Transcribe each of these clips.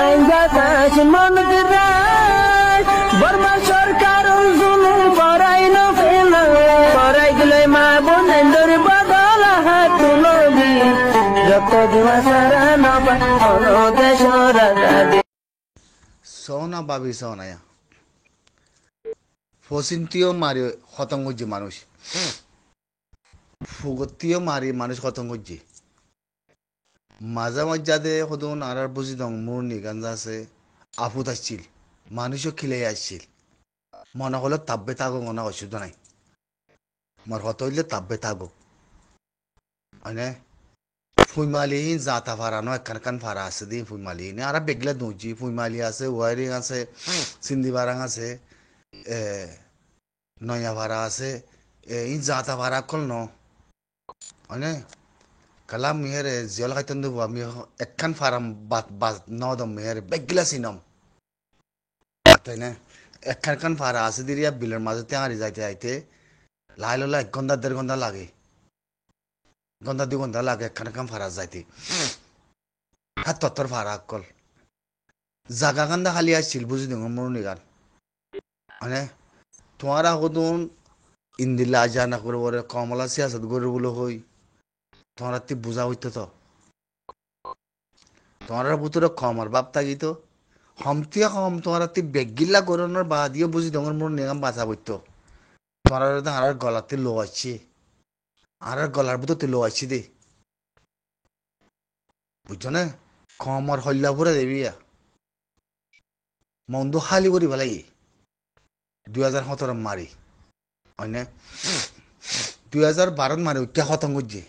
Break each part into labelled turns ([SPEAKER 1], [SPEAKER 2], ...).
[SPEAKER 1] হাইঙ্গা কাশ মনজরাই বর্মা সরকার জুলুম করাই না ফেলা করাই গেলে মা বোনেন্দর বদল হাত তুলবি যত দিবা সারা নবা দেশ রাজা
[SPEAKER 2] সৌনা বাবি সৌনায়া ফসিনটিও মারি খতম করছে মানুষ ফুগতিও মারি মানুষ খতম করছে মাঝে মাঝে সদন আর বুঝি দং মোর নিগান আছে আফুত আসছিল মানুষও খিলে আসছিল মনে হলো তাব্বে থাকো মনে অসুবিধা নাই মোর হত হইলে তাব্বে থাকো মানে ফুইমালিহীন জাতা ফারানো একখান ফারা আছে দি ফুইমালিহীন আর বেগলা দুজি ফুইমালি আছে ওয়ারিং আছে সিন্দিবারাং আছে নয়া ভাড়া আছে ইন জাতা ভাড়া কল ন মানে কালাম মিহেরে জিয়াল খাইতেন দেবো আমি একখান ফারাম বাত নদম মিহেরে বেগলা সিনম তাই না একখান ফারা আছে দিরিয়া বিলের মাঝে তেহারি যাইতে যাইতে লাই ললা 1 ঘন্টা 1.5 ঘন্টা লাগে ঘন্টা 2 ঘন্টা লাগে একখান ফারা যাইতে হাত তত্তর ফারা কল জাগা কান্দা খালি আসছিল বুঝি দিন মোর নিগান মানে তোমার আগতন ইন্দিল্লা আজানা করবো কমলা সিয়াসত গরু বলে হই তোমার তি বুঝা হইতো তো তোমার ভিতরে কমর বাপ থাকি তো হমতিয়া কম তোমার তি বেগিল্লা গরনের বা দিয়ে বুঝি তোমার মোর নিগাম বাঁচা বইতো তোমার আর গলাতে লো আসছে আর গলার ভিতরে লো আসছি দে বুঝছো না কমর হল্লা পুরা দেবিয়া মন্দ খালি করি ভালাই 2017 মারি হয় না 2012 মারি উঠা খতম করছে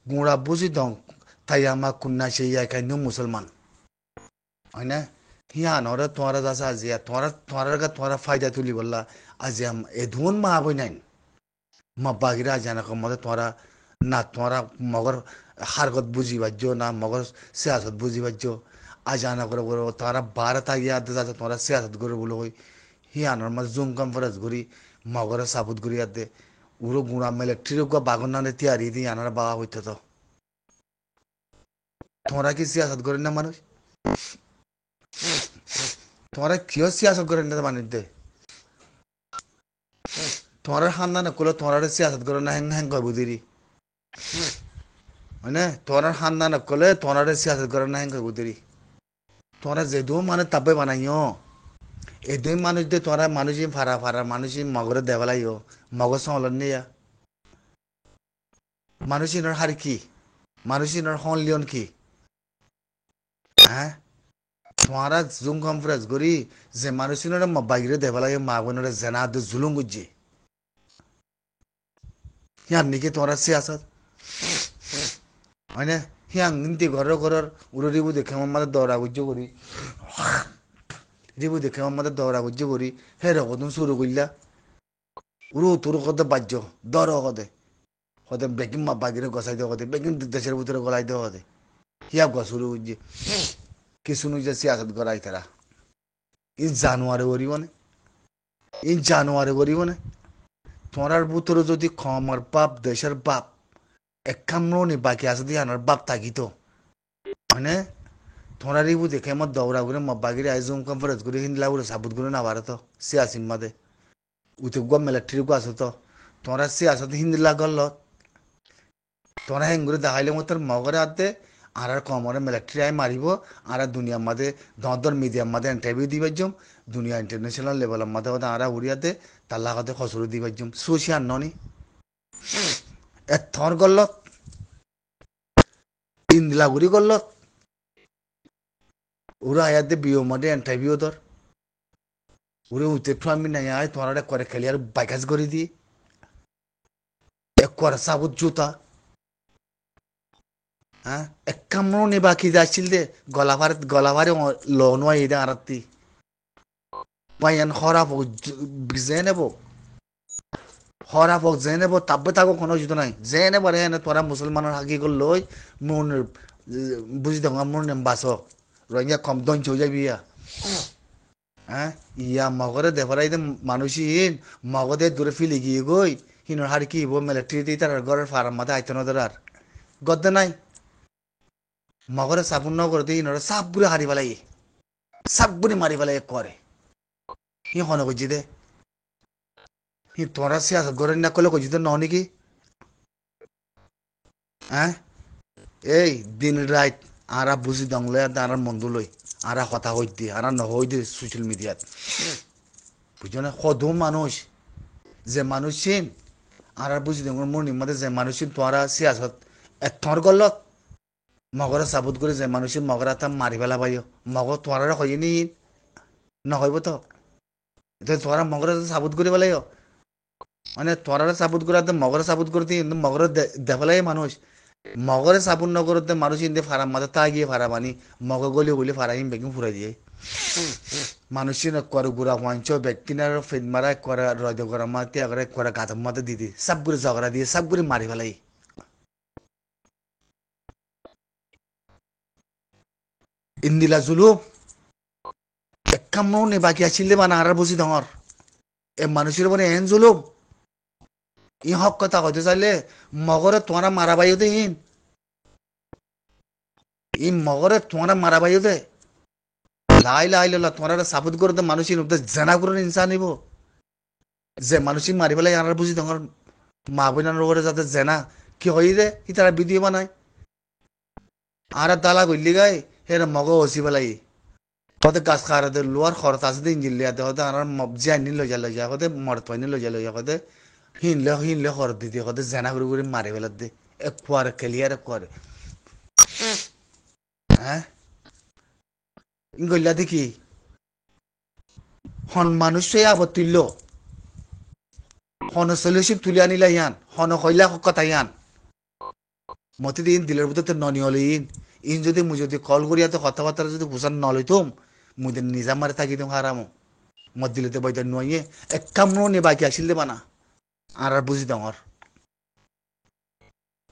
[SPEAKER 2] গুঁড়া বুঝি দং তাই আমার কন্যা সেই একাই মুসলমান হয় না হিয়া নরে তোমার দাসা আজিয়া তোমার ফায়দা তুলি বললা আজিয়া এ ধুন মা বই নাই মা বাগিরা আজিয়া না মতে তোমারা না তোমারা মগর হারগত বুঝি বাজ্য না মগর সিয়াসত বুঝি বাজ্য আজানা করে করে তারা 12 তাগিয়া আদে তোমারা সিয়াসত করে বলে হই হিয়ানোর মাঝে জুম কনফারেন্স করি মগরে সাবুত করি আদে উড়ো গুঁড়া মেলে ট্রিরুকা বাগনানে তিয়ারি দিয়ে আনার বাবা হইতে তো তোমরা কি সিয়াসত করেন না মানুষ তোমরা কিয় সিয়াসত করেন না মানুষ দে তোমার খানদানে কলে তোমার সিয়াসত করে না হ্যাং হ্যাং কয় বুদিরি মানে তোমার খানদানে কলে তোমার সিয়াসত করে না হ্যাং কয় বুদিরি তোমরা যেদু মানে তাবে বানাইও এদুই মানুষ দে তোরা মানুষই ফারা ফারা মানুষই মগরে দেওয়ালাইও মগর সংলন নিয়া মানুষিনের হার কি মানুষিনের হনলিয়ন কি হ্যাঁ তোমারা জুম কনফারেন্স করি যে মানুষিনের বাইরে দেওয়ালাই মা বোনের জেনা দে জুলুম গুজি হিয়ার নিকে তোমরা সিয়াসত হয় না হিয়াং নিতে ঘরের উড়িবু দেখে আমার মাঝে দৌড়া গুজ্জ করি রিবু দেখে আমার মাঝে দৌড়া গুজ্জ করি হে রকম শুরু করলা উড়ু তোর কদে বাজ্য দর কদে কদে বেকিং মা বাগিরে গসাই দেওয়া কদে বেকিং দেশের ভিতরে গলাই দেওয়া কদে হিয়া গা শুরু করছে কিছু নুই যে সিয়াসত করাই তারা ই জানুয়ারি করিব না ই জানুয়ারি করিব না তোমার ভিতরে যদি খমর বাপ দেশের বাপ একামনি বাকি আছে দিয়ে আনার বাপ থাকিত মানে তোমরা রিবু দেখে আমার দৌড়া করে বাগিরে আইজুম কনফারেন্স করে হিন্দলা করে সাবুত করে না পারে তো সিয়াসিন মাদে উঠে গম মিলিটারি গো আছে তো তোমরা সিয়াসত হিন্দিলা গল তোমরা হেং করে দেখাইলে মতো মগরে আতে আর কমরে মিলিটারি আই মারিব আর দুনিয়ার মাঝে দর মিডিয়ার মাঝে ইন্টারভিউ দিবার জম দুনিয়া ইন্টারন্যাশনাল লেভেলের মাঝে আর উড়িয়াতে তার লাগাতে খসরু দিবার জম সোশিয়ান ননি এ থর গলত ইন্দিলা গুড়ি গলত ওরা আয়াতে বিও মাঝে ইন্টারভিউ ধর ওরে উঠে আমি নাই আয় তোমরা করে খেলি আর বাইকাজ করে দিয়ে এক করে সাবুত জুতা হ্যাঁ এক কামড় নে বাকি যাচ্ছিল দে গলাভারে লনো এই আরাত্তি পাইয়ান খরাপ হোক যে নেব খরাপ হোক যে নেব তাব্বে থাকো কোনো কিছু নাই যে নেব রে তোরা মুসলমানের হাকি গল লই মন বুঝি দেখ মন নেম বাস রোহিঙ্গা কম দন চলে যাবি হ্যাঁ ইয়া মগরে দেখাই দে মানুষই মগদে দূরে ফিলে গিয়ে গই হিনোর হার কি মিলিটারি দিয়ে তার ঘরের ফার্ম মাথা আইতো না আর গদ্দে নাই মগরে সাপুন ন করে দিই হিনোর সাপ পুরে হারি পেলাই সাবগুনি মারি ফেলে করে হি হন কইছি দে হি তোরা সিয়াসত করে না করলে কইছি তো ন নাকি হ্যাঁ এই দিন রাত আরা বুঝি দংলে আর মন্দু লই আরা কথা হই দি আরা নহই দি সোশ্যাল মিডিয়াত বুঝছো না কত মানুষ যে মানুষ চিন আর বুঝি দং মোর নিমতে যে মানুষ চিন তোরা সিয়াসত এথর গলত মগরে সাবুত করে যে মানুষ মগরা তা মারি ফেলা পাইও মগ তোরা কই নি নহইব তো এটা তোরা মগরে সাবুত করে পেলাইও মানে তোরা সাবুত করে মগরে সাবুত করতে মগরে দেখালাই মানুষ মগরে সাবুন নগরতে মানুষ ইন্দে ফারাম মাথা তা গিয়ে ফারা বানি মগ গলি গলি ফারা ইম বেগিং ফুরাই দিয়ে মানুষ করে গুড়া ওয়াঞ্চ ব্যক্তিনার ফেদ মারা করে রদ করা মাতে করে করে গাধম মাতে দিদি সব করে ঝগড়া দিয়ে সব করে মারি ফেলাই ইন্দিলা জুলু একাম নে বাকি আসলে মানে আর বুঝি ডর এ মানুষের মানে এন জুলুম ই হক কথা হইতে চাইলে মগরে তোরা মারা বাইও দে ই মগরে তোরা মারা বাইও দে লাই লাই লা তোরা সাবুত করে দে মানুষের উপরে জানা করে ইনসান নিব যে মানুষ মারি ফেলাই আর বুঝি ডর মা বোনার করে যাতে জেনা কি হই দে কি তারা ভিডিও বানায় আর তালা গইলি গাই হের মগ হসি ফেলাই হতে গাছ খাওয়া দে লোয়ার খরচ আছে দে ইঞ্জিন লিয়াতে হতে আর মবজি আনি লই যা হতে মরত পাইনি লই যা হতে হিনলে খরচ দিতে হতে জেনা করে মারি ফেলার দে এক কুয়ারে ক্লিয়ার করে হ্যাঁ গইলা দেখি হন মানুষ আপত্তি ল হন সলিউশন তুলে আনিলা ইয়ান হন কইলা কথা ইয়ান মতে দিন দিলের ভিতরে ননি হলে ইন যদি মুই যদি কল করিয়া তো কথাবার্তা যদি বুঝান নলইতুম মুই নিজা মারে থাকি তুমি হারামো মত দিলেতে বইতে নইয়ে এক কাম নে বাকি আসিল দে বানা আর বুঝি ডর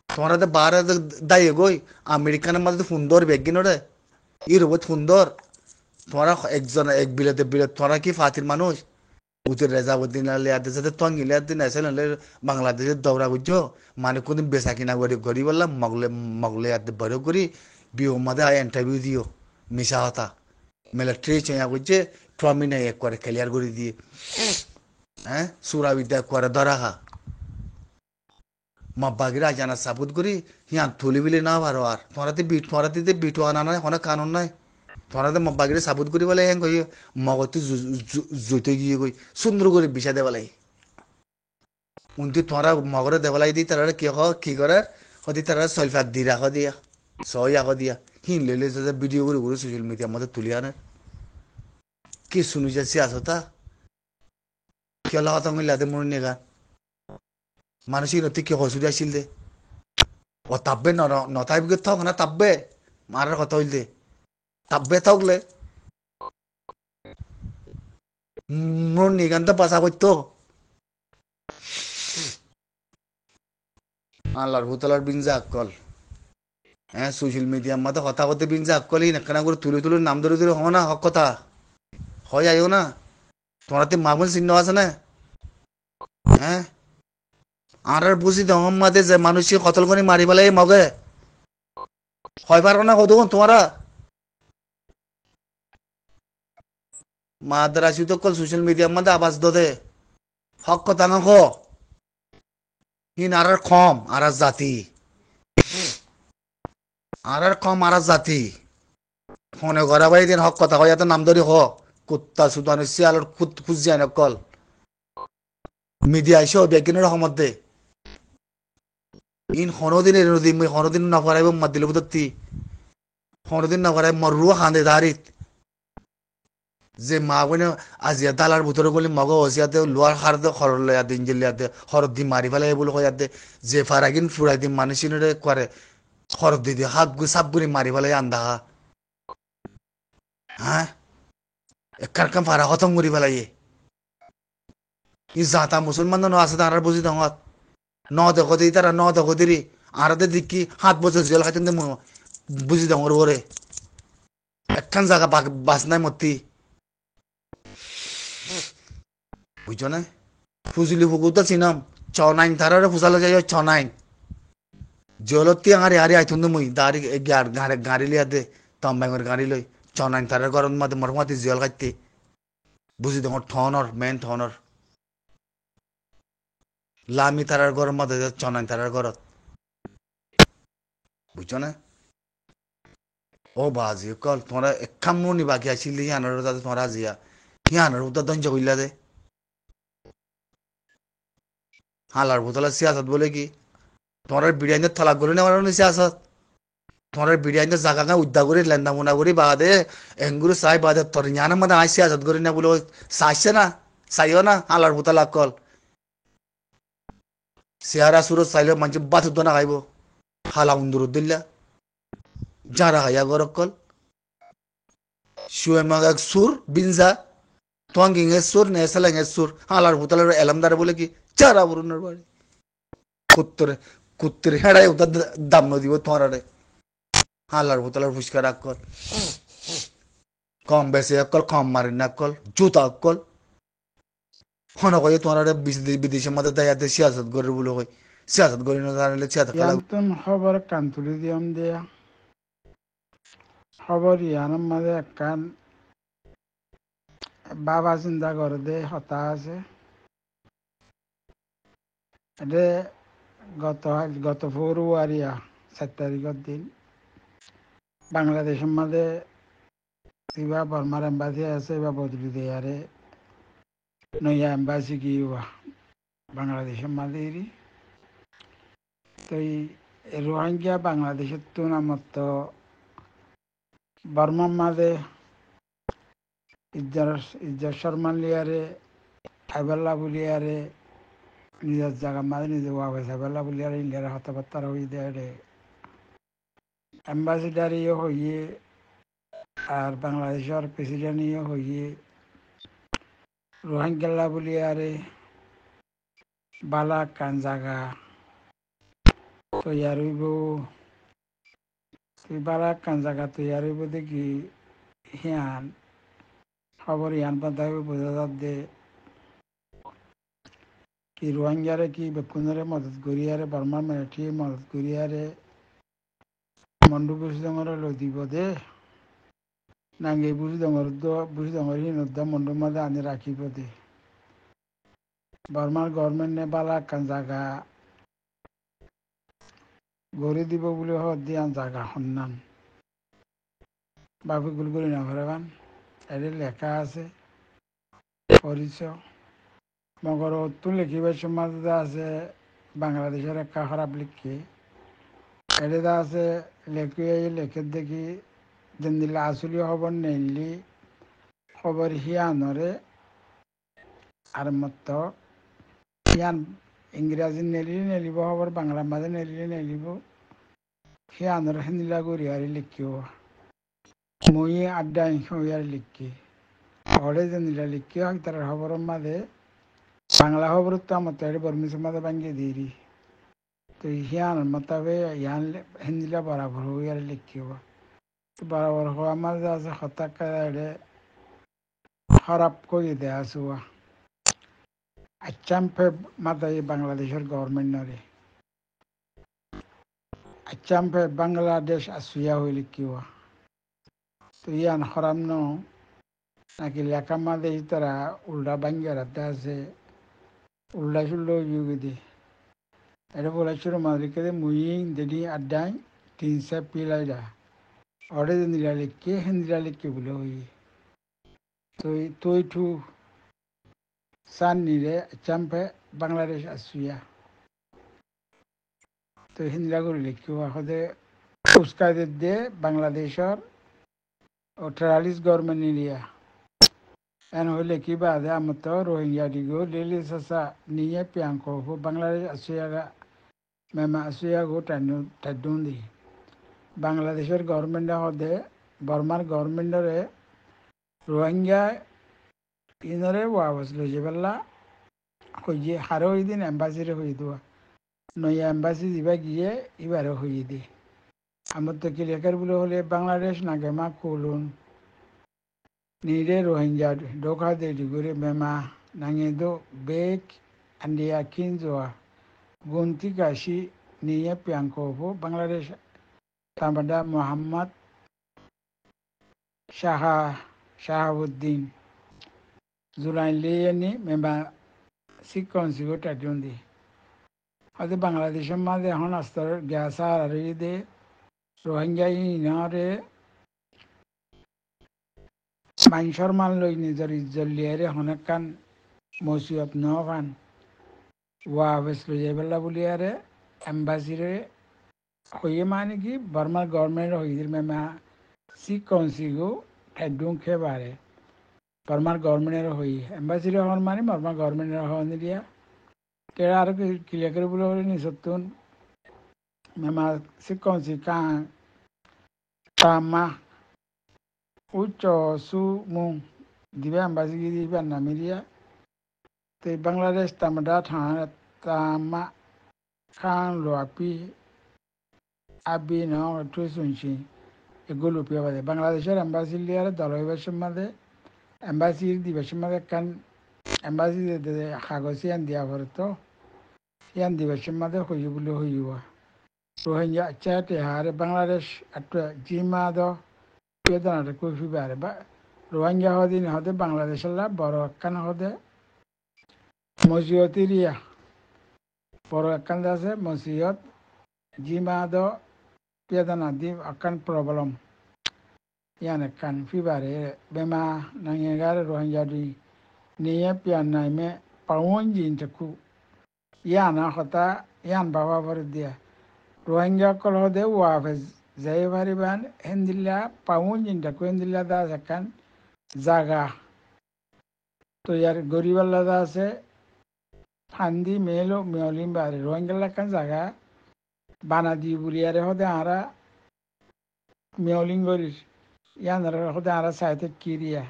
[SPEAKER 2] তোমার বার দায় গই আমেরিকানের মাঝে সুন্দর বেগিন রে ইউরোপত সুন্দর তোমরা একজন এক বিলেতে বিলেত তোমরা কি ফাতির মানুষ উত্তর রেজাবুদ্দিন লিয়াতে যাতে তঙ্গি লিয়াতে নাইছিল বাংলাদেশের দৌড়া বুঝছো মানে কোনদিন বেচা কিনা করি বললাম মগলে বড় করি বিও মাদে ইন্টারভিউ দিও মিশা হতা মিলিটারি চেয়া বুঝছে ট্রমিনে এক করে ক্লিয়ার করে দিয়ে হ্যাঁ সুরাবিদ্যা করে ধরা মা বাগিরা জানা সাবুত করি হিয়া থলি বিলে না পারো আর তোরাতে বিটু আনা নাই হনে কানুন নাই তোরাতে মা বাগিরে সাবুত করি বলে হ্যাঁ কই মগতে জুতে গিয়ে কই সুন্দর করে বিষা দেবালাই উনতি তোরা মগরে দেবালাই দি তারা কি করে হতি তারা সলফাত দি রাখ দিয়া সই আখ দিয়া হিন লেলে যে ভিডিও করে করে সোশ্যাল মিডিয়ার মধ্যে তুলি আনে কি শুনি যাচ্ছি আসতা কেলা হতা মিলাতে মনে নেগা মানুষের নতি কি হসুদি আসিল দে ও তাব্বে নতাইবে থাক না তাব্বে মারার কথা হইল দে তাব্বে থাকলে মোর নিগানটা বাসা করতো আল্লাহর হুতলার বিনজা কল হ্যাঁ সোশ্যাল মিডিয়ার মাঝে কথা করতে বিনজা কল না করে তুলে নাম ধরে না হক কথা হয় আইও না তোমার মামুল চিহ্ন আছে না হ্যাঁ আর বুঝি দম মাঝে যে মানুষকে কতল করে মারি ফেলে মগে হয় পারো না কত তোমারা মাদ্রাসি তো কল সোশ্যাল মিডিয়ার মধ্যে আওয়াজ দে হক কথা না খো হিন আর কম আর জাতি আর কম আর জাতি ফোনে ঘরা বাই দিন হক কথা কয় নাম ধরি হ কুত্তা সুদান শিয়ালর খুঁজিয়া নকল মিডিয়া এসে বেগিনের রহমত দে ইন হনদিন না করাইব মাত দিল বুঝতি হনদিন না করাই মরুয়া খান্দে দাঁড়িত যে মা বোনে আজিয়া দালার ভিতরে গলি মগ হসিয়াতে লোয়ার খার দে খর লয়াতে ইঞ্জিল লিয়াতে হরদ দি মারি ফেলাই বলে কয়াতে যে ফারাগিন ফুরাই দি মানুষিনে করে খরদ দি হাত গু সাপ গুলি মারি ফেলাই আন্দা হ্যাঁ একার কাম ফারা খতম করি ফেলাই ই জাতা মুসলমান ন আছে তার বুঝি দঙত ন দেখো দি তারা ন দেখো দিরি আর দেখি 7 বছর জেল খাইতেন বুঝি দঙর ওরে একখান জায়গা বাস নাই মতি বুঝছো না ফুজলি ফুকুতা চিনাম 9 তারারে ফুসালে যাই 9 জলতি আরে আরে আইতুন মুই দাড়ি গাড়ি লিয়া দে তাম্বাঙ্গর গাড়ি লই চনাইন তারের গরম মাঝে মরমাতি জিয়াল খাইতে বুঝি তোমার ঠনর মেন ঠনর লামি তারার গরম মাঝে চনাইন তারার গরত বুঝছো না ও বাজি কল তোমরা একাম নুনি বাকি আসিলি হিয়ানোর তাতে তোমরা আজিয়া হিয়ানোর উত্তর দঞ্জ কইলা দে হালার বোতলা সিয়াসত বলে কি তোমরা বিরিয়ানির থালা করে নেওয়ার সিয়াসত তোমরা বিরিয়ানির জায়গা না উদ্দা করে লেন্দা মুনা করি বাদে এঙ্গুরু চাই বাদে তোর ইয়ানের মধ্যে আই সিয়াসত করে না বলে চাইছে না চাইও না হালার বোতলা কল চেহারা সুরত চাইলে মানুষ বাথুর না খাইব হালা উন্দুর দিল্লা যারা খাইয়া গরক কল শুয়ে মাগ সুর বিনজা টঙ্গিং এর সুর নেসালাং এর সুর হালার বোতলের এলামদার বলে কি চারা বরুণের বাড়ি কুত্তরে কুত্তরে হেড়াই ওদের দাম দিব তোমার হালার বোতলের ফুসকা কল কম বেশি কল কম মারি না কল জুতা কল হন কই তোমার বিদেশের মধ্যে দেয়াতে সিয়াসত করে বলে কই সিয়াসত করি না জানলে সিয়াসত খেলা
[SPEAKER 3] ইয়ান্তন খবর কান্তুলি দিয়ম দেয়া খবর ইয়ানোর মাঝে একখান বাবা চিন্তা করে দে হতা আছে এটা গত ফেব্রুয়ারিয়া 4 তারিখের দিন বাংলাদেশের মাঝে কিবা বর্মার এম্বাসি আছে বা বদলি দেয়ারে নয়া এম্বাসি কি বাংলাদেশের মাঝে তো এই রোহিঙ্গা বাংলাদেশের তো নামত বর্মার মাঝে ইজ্জত শর্মা লিয়ারে আইবাল্লা বলিয়ারে নিজের জায়গা মাঝে নিজে ওয়াবে আইবাল্লা বলিয়ারে ইন্ডিয়ারে হতাবার্তার হয়ে দেয় অ্যাম্বাসিডার ইয়ে হইয়ে আর বাংলাদেশের প্রেসিডেন্ট ইয়ে হইয়ে রোহিঙ্গা বলিয়ারে বালা কান জাগা তৈয়ার হইব তুই বালা কান জাগা তৈয়ার হইব দেখি হিয়ান খবর ইয়ান পাতা বোঝা যাত দে কি রোহিঙ্গারে কি বেকুনরে মদত করিয়ারে বর্মা মিলিটারি মদত করিয়ারে মন্ডু বুঝিদঙরে লই দিব দে নাঙ্গে বুঝিদঙর হিনদ্দা মন্ডুর মাঝে আনি রাখিব দে বর্মার গভর্নমেন্ট নে বালা কান জাগা গড়ি দিব বলে হদ দিয়ান জাগা সন্ধান বাবু গুলগুলি না ভরেবান এর লেখা আছে পরিচয় মগর তো লিখিবার সমাজ আছে বাংলাদেশের একটা খারাপ লিখি এটা আছে লেখে দেখি যেন দিলে আসলি খবর নেইলি খবর হিয়ানরে আর মত হিয়ান ইংরাজি নেলিব খবর বাংলা মাঝে নেলিব হিয়ানরে হেনিলা করি আর লিখিও মই আড্ডা হইয়ার লিখি হরে যেন দিলা লিখি হয় তার খবরের মাঝে বাংলা খবর তো আমার তো বর্মিসের মাঝে ভাঙ্গিয়ে দিই তো হিয়ান মতাবে ইয়ান হিন্দিলা বরাবর হইয়ার লিখিব তো বরাবর হওয়া মাঝে আছে হতাকা খারাপ করে দেয়া আসুয়া আচ্ছাম্পে মাতাই বাংলাদেশের গভর্নমেন্টরে আচ্ছাম্পে বাংলাদেশ আসুয়া হয়ে লিখিব তো ইয়ান হরাম ন নাকি লেখা মাঝে তারা উল্টা ভাঙ্গিয়ে রাখতে আছে উল্টা সুল্লো যুগে এটা বলেছিল মালিকে মুইং দেদি আড্ডাই 300 পিলাইডা অর্ডে দিলা লিখকে হিন্দিলা লিখকে বলে হই তুই টু সান নিলে চাম্পে বাংলাদেশ আসুয়া তো হিন্দিলা করে লিখিও আখদে উস্কাদের দিয়ে বাংলাদেশের 48 গভর্নমেন্ট এরিয়া এন হইলে কি বাদে আমার তো রোহিঙ্গা দিগো লিলি সাসা নিয়ে পিয়াঙ্কো বাংলাদেশ আসুয়া মেমা আসুয়া গো টাইডুন দি বাংলাদেশের গভর্নমেন্ট হদে বর্মার গভর্নমেন্টরে রোহিঙ্গা ইনরে ওয়াবস লইছে বেলা হইয়ে হারে হই দিন এম্বাসিরে হই দেওয়া নয়া এম্বাসি দিবা গিয়ে এবারে হইয়ে দি আমার তো কি লেখার বলে হলে বাংলাদেশ নাগে মা কলুন নিরে রোহিঙ্গা ডোকা দে ডিগুরে মেমা নাঙে দো বেক আন্ডিয়া কিনজোয়া গুনতি কাশি নিয়ে পিয়াঙ্কো বাংলাদেশ তামাদা মোহাম্মদ শাহাবুদ্দিন জুলাই লিয়েনি মেম্বার সিকন্সিগো টাটুন্দি হয়তো বাংলাদেশের মাঝে এখন আস্তর গ্যাস আর দে রোহিঙ্গা ইনরে মাইনসর মান লই নিজের ইজ্জত লিয়ারে হনেকান মসিয়ত নখান ওয়াবেস লই যাইবেলা বলিয়ারে এম্বাসিরে হইয়ে মানে কি বর্মার গভর্নমেন্ট হইদির মেমা সিকন্সিগো ঠাইডুং খেবারে বর্মার গভর্নমেন্টের হই এম্বাসিরে হন মানে বর্মার গভর্নমেন্টের হন দিয়া কেড়া আর ক্লিয়ার করে বলে হলে নিসতুন মেমা সিকন্সি কাঁ তামা উচ্চ সু মুং দিবে এম্বাসি দিবে নামিরিয়া তো বাংলাদেশ তামডা থানা তামা খান লোয়াপি আবি ন একটু শুনছি এগুলো পিয়া বাদে বাংলাদেশের এম্বাসি লিয়ার দলবেশের মাঝে এম্বাসির দিবেশের মাঝে কান এম্বাসি কাগজ ইয়ান দিয়া পরে তো ইয়ান দিবেশের মাঝে হই বলে হইব রোহিঙ্গা চাটে হারে বাংলাদেশ একটা জিমা দ পেদানাটা কফি বারে বা রোহিঙ্গা হদিন হতে বাংলাদেশের বড় একখান হতে মসজিদরিয়া বড় একখান আছে মসজিদ জিমা দ পেদানা দি একখান প্রবলেম ইয়ান একখান ফিবারে বেমা নাঙ্গেগার রোহিঙ্গা দি নিয়ে পিয়ান নাইমে পাউন জিনটাকু ইয়ানা হতা ইয়ান বাবা ভরে দিয়া রোহিঙ্গা কল হদে ওয়াফে যাই পারিবান হেন্দিল্লা পাউন জিনটাকু হেন্দিল্লা দা একখান জাগা তো ইয়ার গরিবাল্লা আছে ফান্দি মেলো মেয়লিম বারে রোহিঙ্গা একখান জাগা বানা দি বুলিয়ারে হদে আরা মেয়লিং গরিস ইয়ান হদে আরা সাইতে কিরিয়া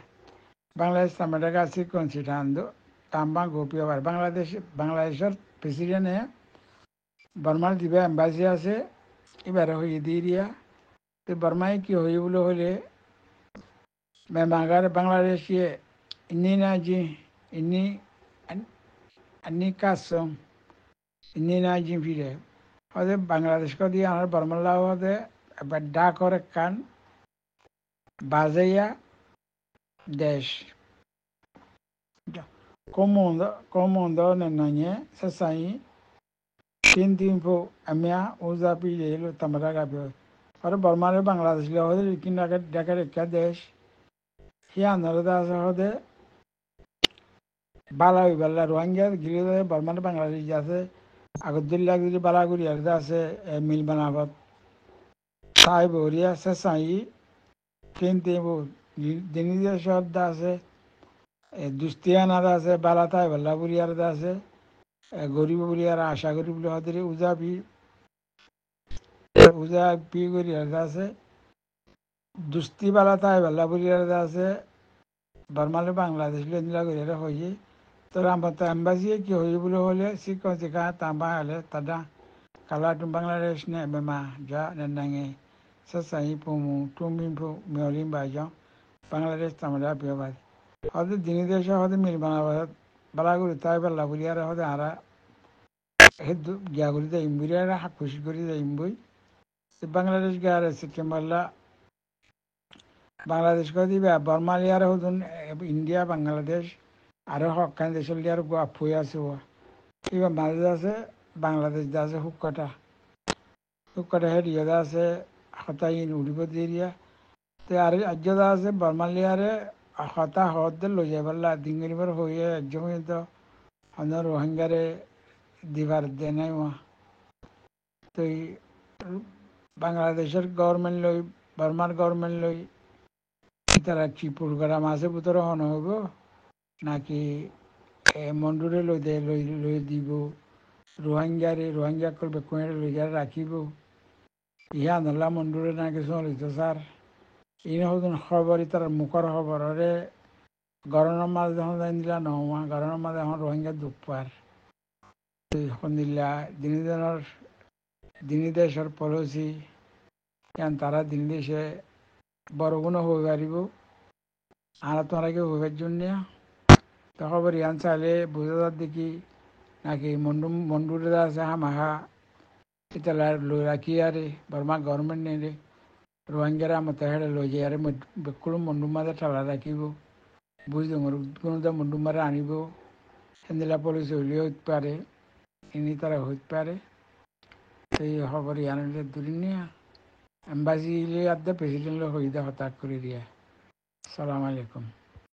[SPEAKER 3] বাংলাদেশ তামাটা গাছি কনসিডার আন্দো তাম্বা গোপিয়া পারে বাংলাদেশের প্রেসিডেন্টে বর্মার দিবে এম্বাসি আছে এবারে হয়ে দিয়ে দিয়া তো বর্মায় কি হই বলে হলে মেমাগার বাংলাদেশে ইনি না জি ইনি আনি কাসম ইনি না জি ফিরে হতে বাংলাদেশকে দিয়ে আমার বর্মাল্লা হতে এবার ডা করে কান বাজাইয়া দেশ Comundo nanye sasai তিন ফো আমিয়া ওজা পি এলো তামরা গাবে আর বর্মারে বাংলাদেশ লে হদে কিন ডাকার একটা দেশ হিয়া নরদা হদে বালা বালা রোহিঙ্গা গিলে বর্মারে বাংলাদেশ আছে আগদুল্লাহ গিরি বালাগুড়ি আর আছে মিল বানাবত তাই বরিয়া সসাই তিন ফো দিনিদের শব্দ আছে দুস্তিয়ানার আছে বালাতাই ভাল্লা বুড়িয়ার আছে গরিব বুড়িয়ার আশা করি বলে হতে উজা পি করিয়ার আছে দুস্তি বালাতাই ভাল্লা বুড়িয়ার আছে বর্মালে বাংলাদেশ লেনলা করিয়ার হয়ে তো আমার তো এম্বাসি কি হয়ে বলে হলে শিক্ষা শিখা তাম্বা হলে তাদা কালাটুম বাংলাদেশ নে বেমা যা নেনাঙে সাসাই পুমু টুমিম ফু মেয়লিম বাইজাও বাংলাদেশ তামরা পিয়াবাদ হয়তো দিনী দেশে হয়তো মিল বালাগুড়ি তাই বেলা বুলিয়ার হয়তো আরা গিয়াগুড়ি যাইম বুড়ি আর হাক খুশি করে যাইম বই বাংলাদেশ গিয়ার সেপ্টেম্বরলা বাংলাদেশ করে দিবে বর্মালিয়ার হতুন ইন্ডিয়া বাংলাদেশ আরো হকান দেশের লিয়ার ফুয়ে আছে এবার মাঝে আছে বাংলাদেশ আছে হুক্কাটা হেরিয়া আছে হতাই উড়িব দিয়ে তো আর আজ্যদা আছে বর্মালিয়ারে হতা হতে লই যাই পারলা দিঙ্গিবার হয়ে একজন তো আমার রোহিঙ্গারে দিবার দে নাই তো বাংলাদেশের গভর্নমেন্ট লই বর্মার গভর্নমেন্ট লই তারা কি প্রোগ্রাম আছে ভিতরে হন হইব নাকি মন্ডুরে লই দিব রোহিঙ্গা করবে কুঁড়ে লই যারা রাখিব ইহা নলা মন্ডুরে না কিছু লইতো স্যার ইন হতুন খবর তার মুখর খবর রে গরমের মাঝে যখন যাই দিলা নহা গরমের মাঝে এখন রোহিঙ্গা দুঃখ পার এখন দিলা দিনী দেশের পলিসি কেন তারা দিন দেশে বড় কোনো হয়ে পারিব আর তোমরা কেউ হইবার জন্য তো খবর ইয়ান চাইলে বোঝা যার দেখি নাকি মন্ডুরে আছে হামাহা এটা লই রাখি আরে বর্মা গভর্নমেন্ট নেই রে রোহিঙ্গারা মতো হেড়ে লই যে আরে কোনো মন্ডুমারে ঠালা রাখিব বুঝতে কোনো মন্ডুমারে আনিব সেন্দিলা পুলিশ হইলেও হইতে পারে এনে তারা হইতে পারে সেই খবর ইয়ানের দূরে নিয়ে এম্বাসি আদা প্রেসিডেন্ট হইদা হতাশ করে দিয়া সালাম আলাইকুম